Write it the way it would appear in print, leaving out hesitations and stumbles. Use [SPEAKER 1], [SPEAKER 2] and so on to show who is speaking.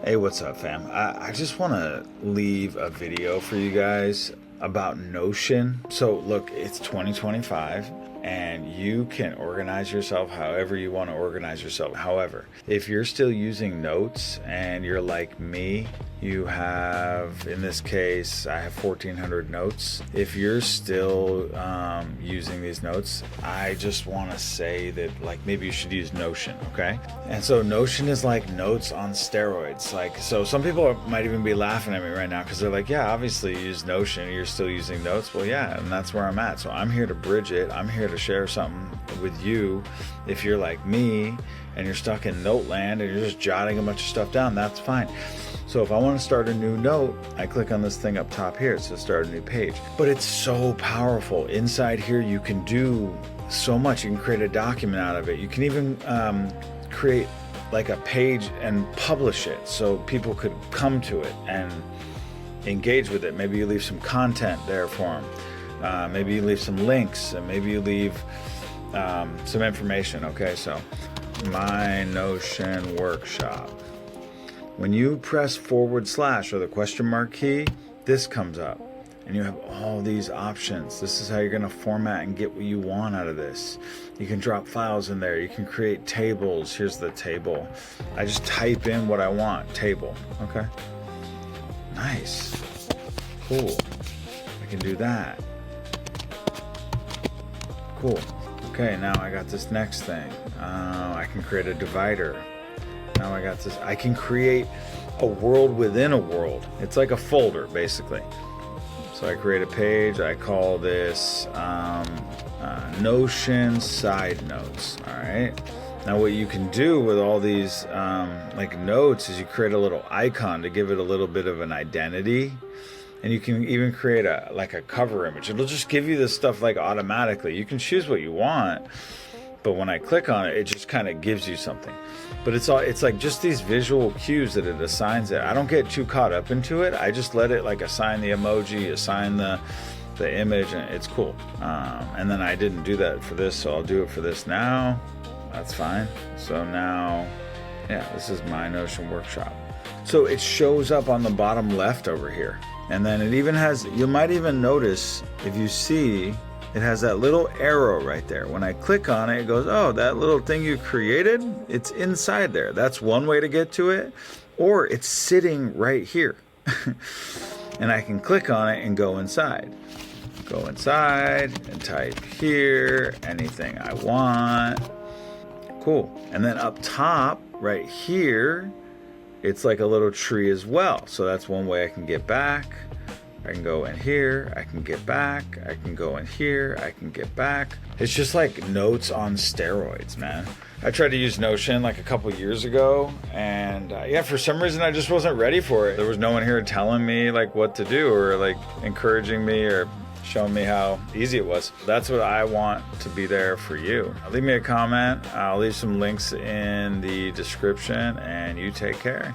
[SPEAKER 1] Hey, what's up, fam? I just want to leave a video for you guys about Notion. So look, it's 2025 and you can organize yourself however you want to organize yourself. However, if you're still using notes and you're like me, you have, in this case, I have 1,400 notes. If you're still using these notes, I just want to say that like maybe you should use Notion, okay? And so Notion is like notes on steroids. Like, so some people might even be laughing at me right now because they're like, yeah, obviously you use Notion, you're still using notes. Well, yeah, and that's where I'm at. So I'm here to bridge it. I'm here to share something with you. If you're like me and you're stuck in note land and you're just jotting a bunch of stuff down, that's fine. So if I want to start a new note, I click on this thing up top here. It says start a new page. But it's so powerful. Inside here, you can do so much. You can create a document out of it. You can even create like a page and publish it so people could come to it and engage with it. Maybe you leave some content there for them. Maybe you leave some links, and maybe you leave some information. Okay, so my Notion workshop. When you press / or the question mark key, this comes up and you have all these options. This is how you're going to format and get what you want out of this. You can drop files in there. You can create tables. Here's the table. I just type in what I want. Table. Okay. Nice. Cool. I can do that. Cool. Okay, now I got this next thing. I can create a divider. Now I got this. I can create a world within a world. It's like a folder, basically. So I create a page. I call this Notion Side Notes. All right. Now what you can do with all these like notes is you create a little icon to give it a little bit of an identity. And you can even create a cover image. It'll just give you this stuff like automatically. You can choose what you want. But when I click on it, it just kind of gives you something. But it's like just these visual cues that it assigns it. I don't get too caught up into it. I just let it like assign the emoji, assign the image, and it's cool. And then I didn't do that for this, so I'll do it for this now. That's fine. So now, yeah, this is my Notion workshop. So it shows up on the bottom left over here. And then it even has, you might even notice if you see, it has that little arrow right there. When I click on it, it goes, oh, that little thing you created, it's inside there. That's one way to get to it. Or it's sitting right here. And I can click on it and go inside. Go inside and type here, anything I want. Cool. And then up top, right here, it's like a little tree as well. So that's one way I can get back. I can go in here, I can get back, I can go in here, I can get back. It's just like notes on steroids, man. I tried to use Notion like a couple years ago, and yeah, for some reason I just wasn't ready for it. There was no one here telling me like what to do or like encouraging me or showing me how easy it was. That's what I want to be there for you. Leave me a comment. I'll leave some links in the description, and you take care.